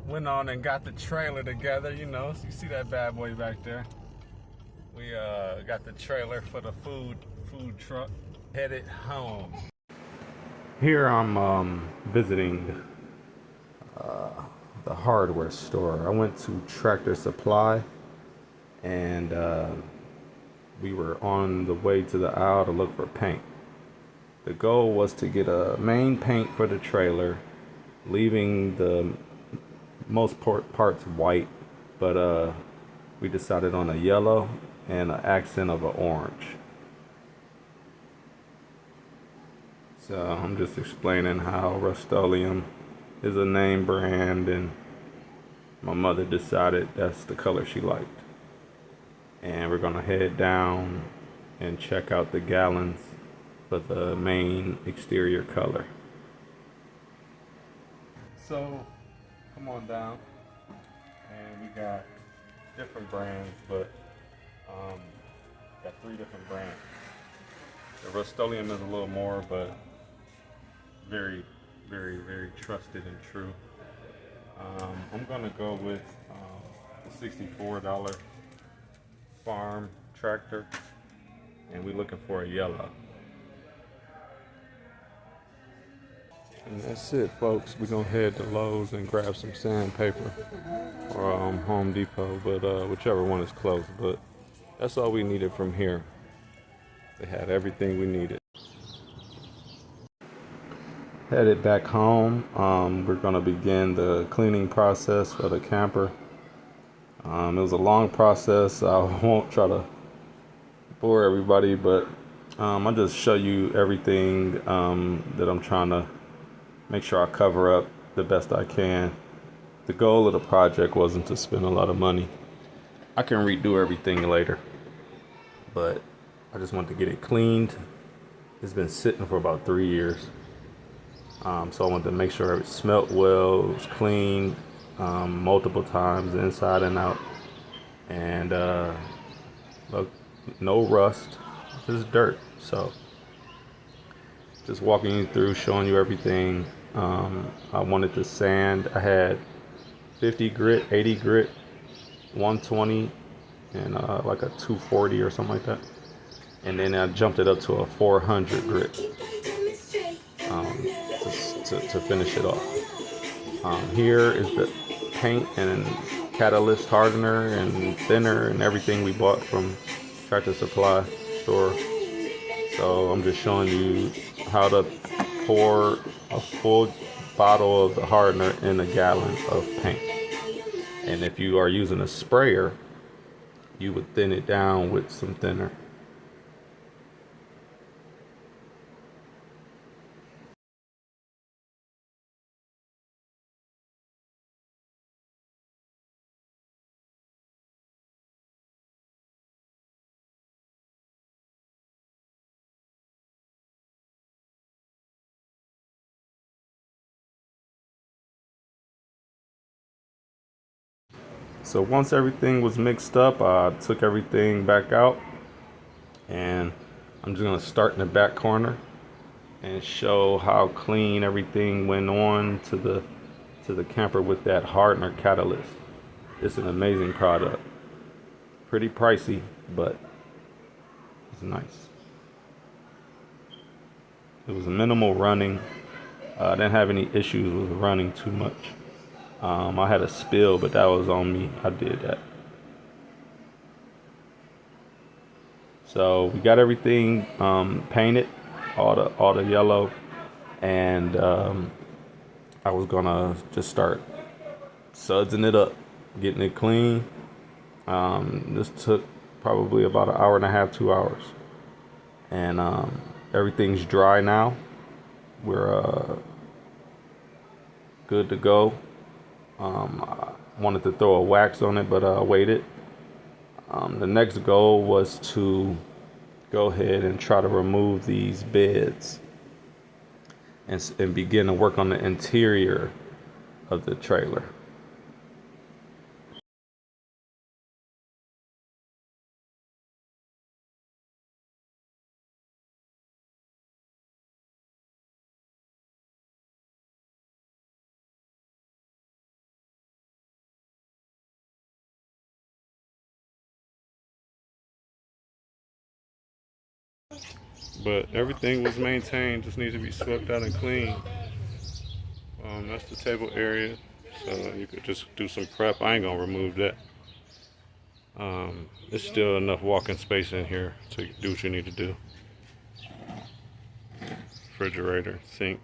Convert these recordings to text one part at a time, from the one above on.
went on and got the trailer together, you know. So you see that bad boy back there. We got the trailer for the food truck, headed home. Here I'm visiting the hardware store. I went to Tractor Supply, and we were on the way to the aisle to look for paint. The goal was to get a main paint for the trailer, leaving the most parts white, but we decided on a yellow and an accent of an orange. So I'm just explaining how Rust-Oleum is a name brand, and my mother decided that's the color she liked. And we're gonna head down and check out the gallons for the main exterior color. So come on down, and we got different brands, but got 3 different brands. The Rust-Oleum is a little more, but very, very, very trusted and true. I'm gonna go with the $64 farm tractor, and we're looking for a yellow. And that's it, folks. We're gonna head to Lowe's and grab some sandpaper, or Home Depot, but whichever one is close. But that's all we needed from here. They had everything we needed. Headed back home. We're gonna begin the cleaning process for the camper. It was a long process. I won't try to bore everybody, but I'll just show you everything that I'm trying to make sure I cover up the best I can. The goal of the project wasn't to spend a lot of money. I can redo everything later, but I just wanted to get it cleaned. It's been sitting for about 3 years. So I wanted to make sure it smelled well, it was cleaned multiple times inside and out. And look, no rust, just dirt. So just walking you through, showing you everything. I wanted to sand. I had 50 grit, 80 grit, 120, and like a 240 or something like that. And then I jumped it up to a 400 grit to finish it off. Here is the paint and catalyst hardener and thinner and everything we bought from Tractor Supply store. So I'm just showing you how to pour a full bottle of the hardener in a gallon of paint. And if you are using a sprayer, you would thin it down with some thinner. So once everything was mixed up, I took everything back out, and I'm just gonna start in the back corner and show how clean everything went on to the camper with that hardener catalyst. It's an amazing product. Pretty pricey, but it's nice. It was minimal running. I didn't have any issues with running too much. I had a spill, but that was on me. I did that. So we got everything painted, all the yellow, and I was gonna just start sudsing it up, getting it clean. This took probably about an hour and a half, 2 hours, and everything's dry now. We're good to go. I wanted to throw a wax on it, but I waited. The next goal was to go ahead and try to remove these beds and begin to work on the interior of the trailer. but everything was maintained. Just needs to be swept out and cleaned. That's the table area, so you could just do some prep. I ain't gonna remove that. There's still enough walking space in here to do what you need to do. Refrigerator, sink.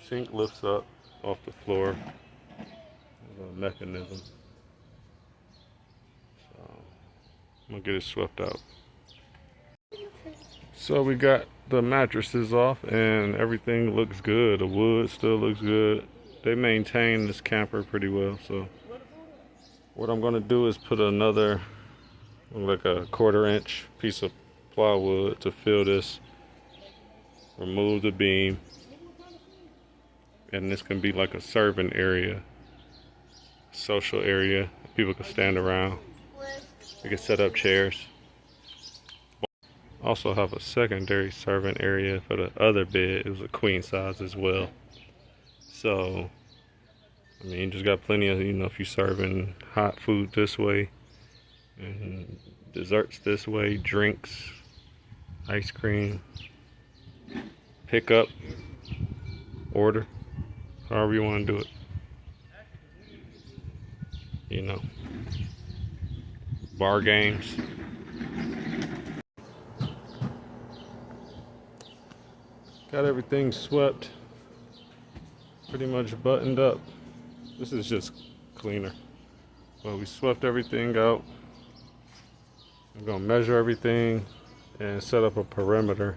Sink lifts up off the floor. There's a mechanism. So I'm gonna get it swept out. So we got the mattresses off and everything looks good. The wood still looks good. They maintain this camper pretty well. So what I'm gonna do is put another, like a 1/4-inch piece of plywood to fill this, remove the beam, and this can be like a serving area, social area. People can stand around. We can set up chairs. Also have a secondary servant area for the other bed. It was a queen size as well. So, I mean, you just got plenty of, if you're serving hot food this way, and desserts this way, drinks, ice cream, pick up, order, however you want to do it. Bar games. Got everything swept, pretty much buttoned up. This is just cleaner. But we swept everything out. I'm gonna measure everything and set up a perimeter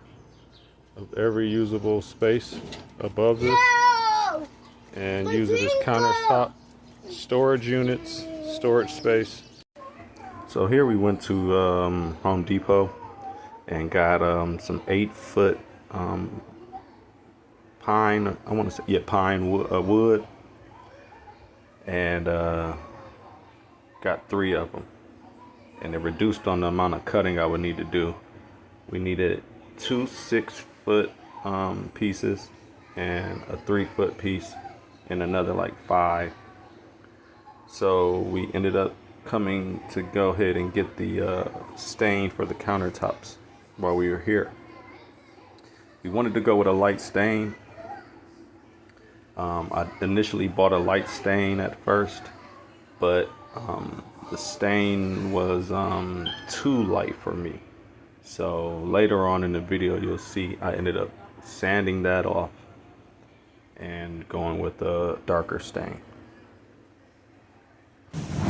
of every usable space above this, and use it as countertop, storage units, storage space. So here we went to Home Depot and got some 8-foot pine, I want to say, pine wood, and got 3 of them, and it reduced on the amount of cutting I would need to do. We needed 2 6-foot pieces and a 3-foot piece and another like 5. So we ended up coming to go ahead and get the stain for the countertops while we were here. We wanted to go with a light stain. I initially bought a light stain at first, but the stain was too light for me. So later on in the video, you'll see I ended up sanding that off and going with a darker stain.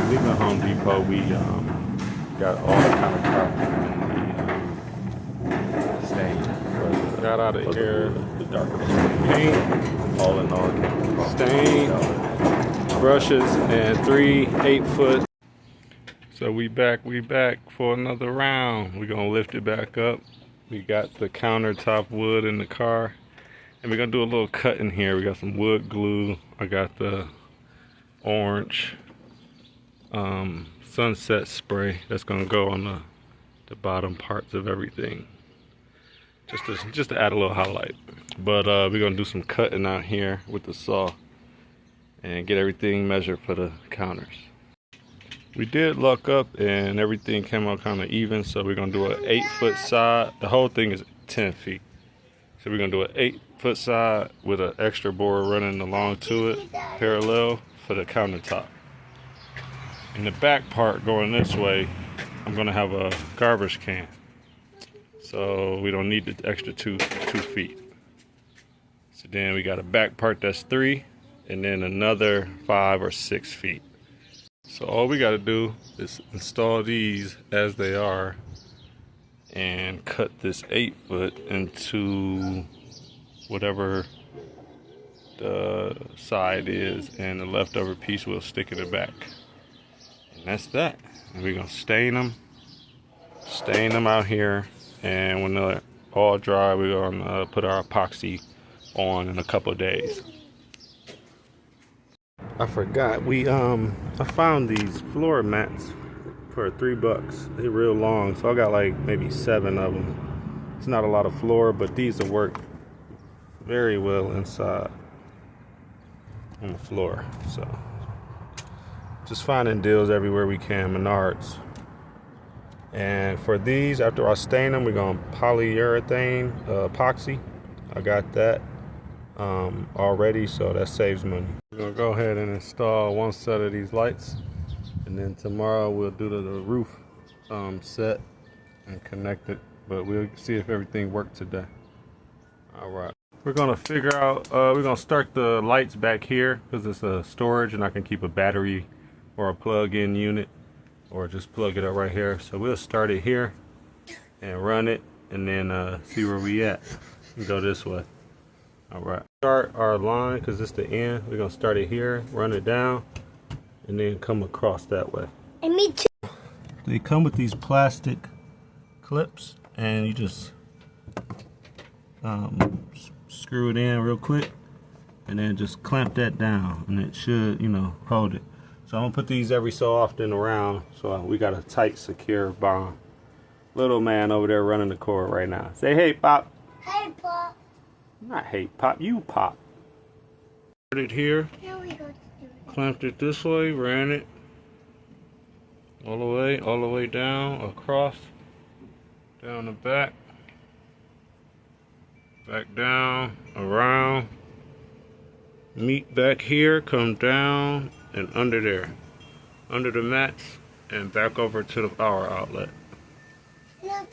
Leaving Home Depot, we got all the countertops and the stain. Got out of here the darker paint. All in all, stain, brushes, and 3 8-foot. So we back for another round. We're gonna lift it back up. We got the countertop wood in the car, and we're gonna do a little cut in here. We got some wood glue. I got the orange sunset spray that's gonna go on the bottom parts of everything, just to add a little highlight. But we're gonna do some cutting out here with the saw and get everything measured for the counters. We did luck up and everything came out kind of even, so we're gonna do an 8-foot side. The whole thing is 10 feet, so we're gonna do an 8-foot side with an extra board running along to it, parallel for the countertop. In the back part going this way, I'm gonna have a garbage can, so we don't need the extra 2 feet. So then we got a back part that's 3, and then another 5 or 6 feet. So all we got to do is install these as they are and cut this 8-foot into whatever the side is, and the leftover piece will stick in the back. And that's that. And we're gonna stain them out here, and when they're all dry, we're gonna put our epoxy on in a couple of days. I forgot, I found these floor mats for $3. They're real long, so I got like maybe 7 of them. It's not a lot of floor, but these will work very well inside on the floor. So just finding deals everywhere we can. Menards, And for these, after I stain them, we're going to polyurethane epoxy. I got that already, so that saves money. We're going to go ahead and install one set of these lights. And then tomorrow we'll do the roof set and connect it. But we'll see if everything worked today. All right. We're going to figure out, we're going to start the lights back here because it's a storage and I can keep a battery or a plug-in unit. Or just plug it up right here. So we'll start it here and run it and then see where we at. We go this way. All right. Start our line because it's the end. We're gonna start it here, run it down, and then come across that way. And me too. They come with these plastic clips and you just screw it in real quick and then just clamp that down and it should, you know, hold it. So I'm gonna put these every so often around so we got a tight, secure bond. Little man over there running the cord right now. Say hey, Pop. Hey, Pop. Not hey, Pop, you Pop. Put it here. Here we go. Clamped it this way, ran it all the way down, across, down the back down, around, meet back here, come down, and under there, under the mats, and back over to the power outlet.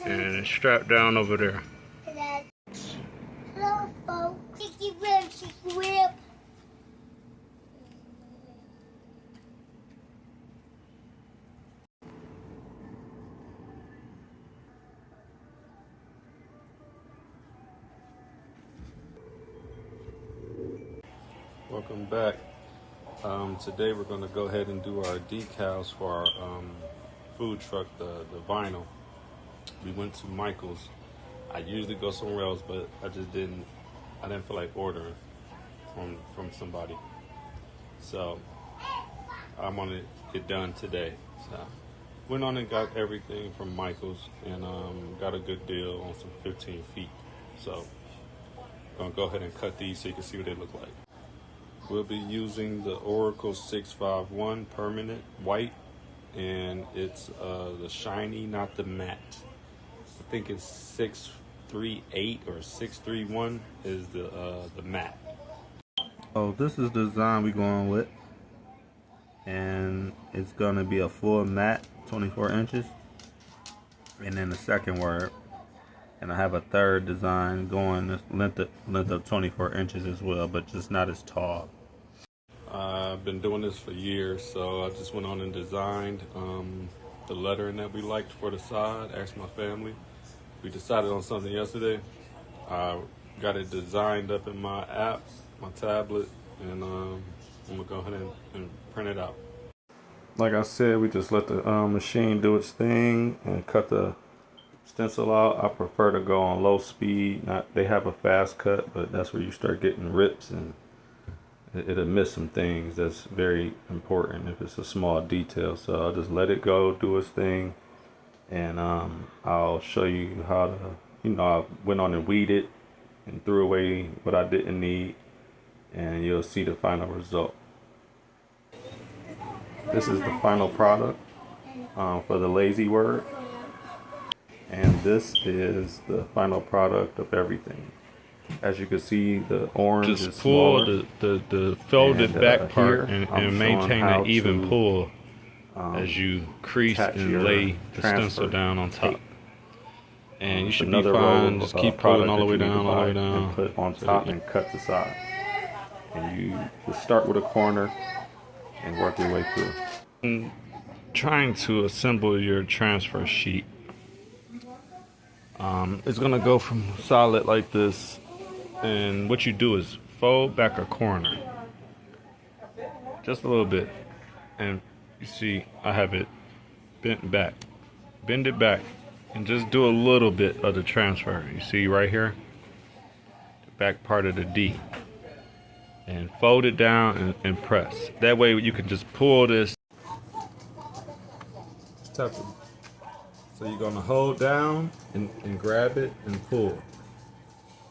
And it's strapped down over there. Hello, folks. Sticky rib, sticky rib. Welcome back. Today we're going to go ahead and do our decals for our food truck, the vinyl. We went to Michael's. I usually go somewhere else, but I didn't feel like ordering from somebody. So I wanted it done today. So went on and got everything from Michael's and got a good deal on some 15 feet. So I'm going to go ahead and cut these so you can see what they look like. We'll be using the Oracle 651 permanent white, and it's the shiny, not the matte. I think it's 638 or 631 is the matte. Oh, this is the design we're going with, and it's gonna be a full matte, 24 inches, and then the second word. And I have a third design going this length of 24 inches as well, but just not as tall. I've been doing this for years, so I just went on and designed the lettering that we liked for the side. Asked my family. We decided on something yesterday. I got it designed up in my app, my tablet, and I'm gonna go ahead and print it out. Like I said, we just let the machine do its thing and cut the stencil out. I prefer to go on low speed. They have a fast cut, but that's where you start getting rips and it'll miss some things that's very important if it's a small detail. So I'll just let it go, do its thing, and I'll show you how to, I went on and weeded and threw away what I didn't need, and you'll see the final result. This is the final product for the lazy word, and this is the final product of everything. As you can see, the orange is smaller. Just pull the folded back part and maintain an even pull as you crease and lay the stencil down on top. And you should be fine. Just keep pulling all the way down, all the way down. And put on top and cut the side. And you just start with a corner and work your way through. And trying to assemble your transfer sheet. It's gonna go from solid like this. And what you do is fold back a corner, just a little bit, and you see I have it bent back. Bend it back and just do a little bit of the transfer. You see right here, the back part of the D, and fold it down and press. That way you can just pull this. Just tap it. So you're gonna hold down and grab it and pull.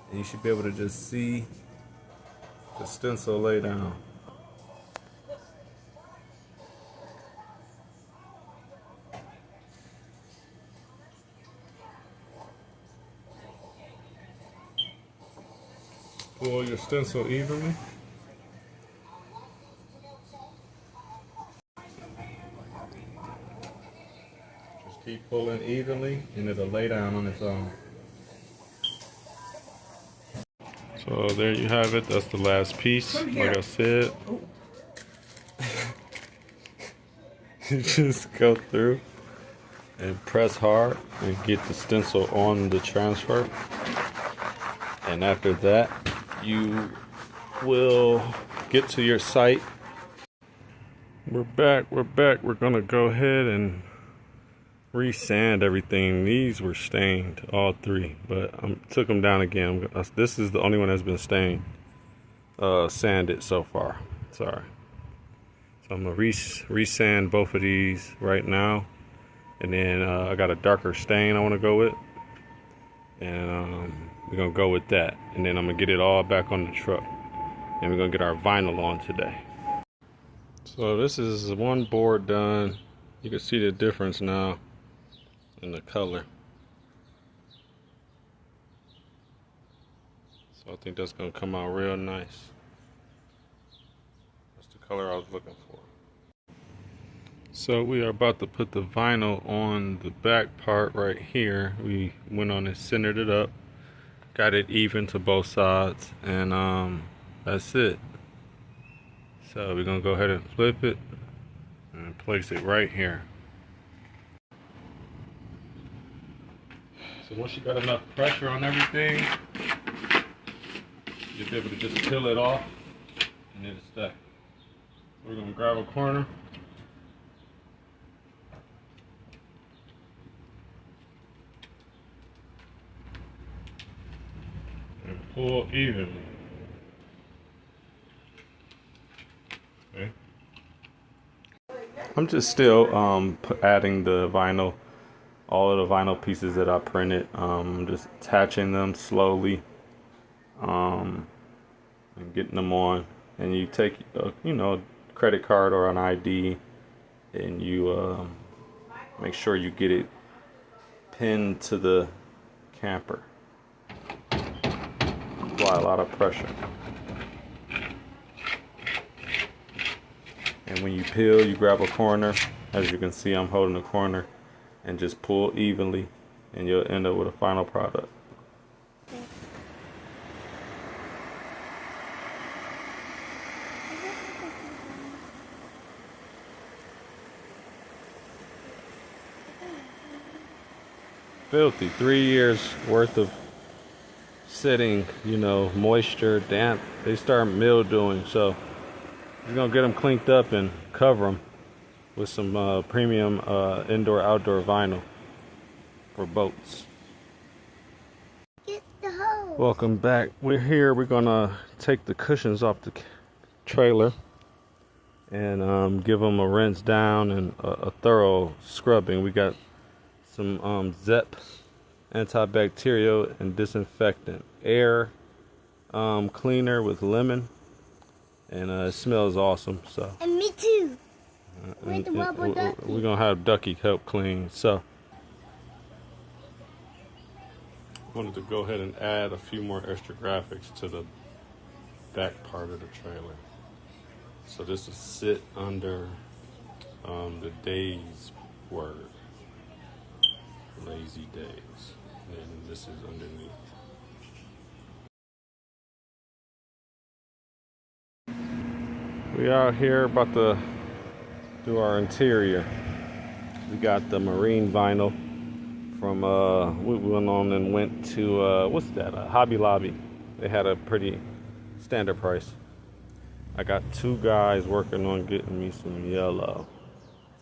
And you should be able to just see the stencil lay down. Pull your stencil evenly. Just keep pulling evenly and it'll lay down on its own. So there you have it. That's the last piece. Like I said, you just go through and press hard and get the stencil on the transfer. And after that, you will get to your site. We're back. We're gonna go ahead and resand everything. These were stained, all three, but I took them down again. This is the only one that's been stained, sanded so far. Sorry. So I'm gonna resand both of these right now, and then I got a darker stain I want to go with, and we're gonna go with that, and then I'm gonna get it all back on the truck, and we're gonna get our vinyl on today. So this is one board done. You can see the difference now in the color. So I think that's gonna come out real nice. That's the color I was looking for. So we are about to put the vinyl on the back part right here. We went on and centered it up, got it even to both sides, and that's it. So we're gonna go ahead and flip it and place it right here. So once you got enough pressure on everything, you'll be able to just peel it off and it'll stay. We're gonna grab a corner. And pull evenly. Okay. I'm just still adding the vinyl, all of the vinyl pieces that I printed. Just attaching them slowly, and getting them on. And you take a credit card or an ID, and you make sure you get it pinned to the camper. Apply a lot of pressure. And when you peel, you grab a corner. As you can see, I'm holding a corner, and just pull evenly, and you'll end up with a final product. Filthy. 3 years worth of sitting, moisture, damp. They start mildewing, so we're gonna get them cleaned up and cover them with some premium indoor-outdoor vinyl for boats. Get the hose. Welcome back. We're here. We're gonna take the cushions off the trailer and give them a rinse down and a thorough scrubbing. We got some Zep antibacterial and disinfectant air cleaner with lemon, and it smells awesome. So And me too. With the rubber ducky. we're gonna have Ducky help clean. So wanted to go ahead and add a few more extra graphics to the back part of the trailer. So this will sit under the days word. Lazy days. And this is underneath. We out here about to do our interior. We got the marine vinyl from we went on and went to what's that? Hobby Lobby. They had a pretty standard price. I got 2 guys working on getting me some yellow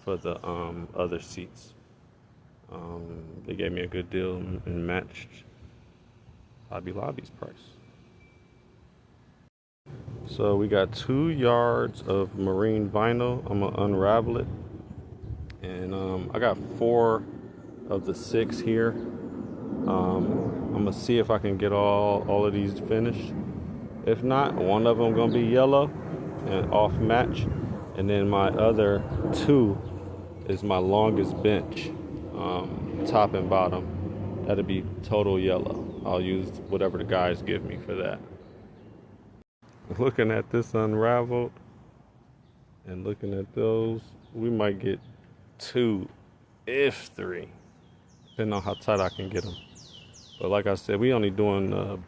for the other seats. They gave me a good deal and matched Hobby Lobby's price. So we got 2 yards of marine vinyl. I'm gonna unravel it, and I got 4 of the 6 here. I'm gonna see if I can get all of these finished. If not, one of them gonna be yellow and off match, and then my other 2 is my longest bench, top and bottom. That'll be total yellow. I'll use whatever the guys give me for that. Looking at this unraveled and looking at those, we might get 2, if 3, depending on how tight I can get them. But like I said, we only doing the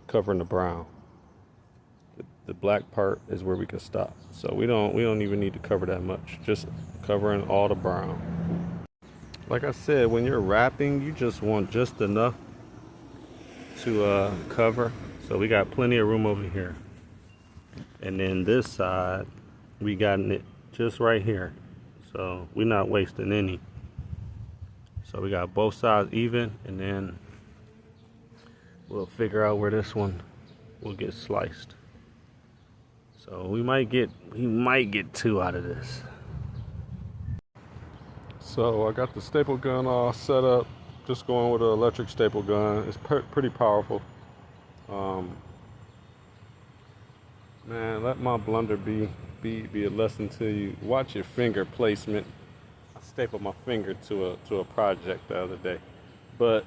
covering the brown. The black part is where we can stop. So we don't even need to cover that much. Just covering all the brown. Like I said, when you're wrapping, you just want just enough to cover. So we got plenty of room over here. And then this side, we got it just right here. So we're not wasting any. So we got both sides even, and then we'll figure out where this one will get sliced. So we might get 2 out of this. So I got the staple gun all set up. Just going with an electric staple gun. It's pretty powerful. Man, let my blunder be a lesson to you. Watch your finger placement. I stapled my finger to a project the other day, but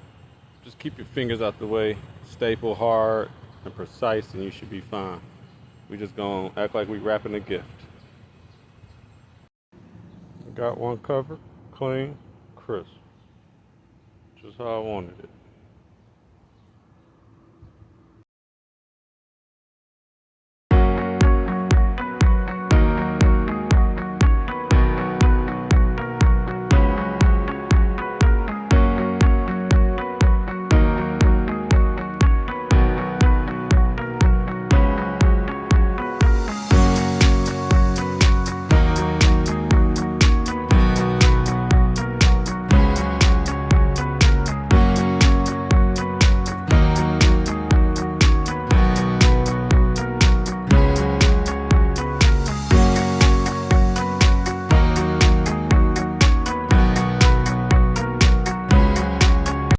just keep your fingers out the way. Staple hard and precise, and you should be fine. We just gonna act like we wrapping a gift. Got one covered, clean, crisp, just how I wanted it.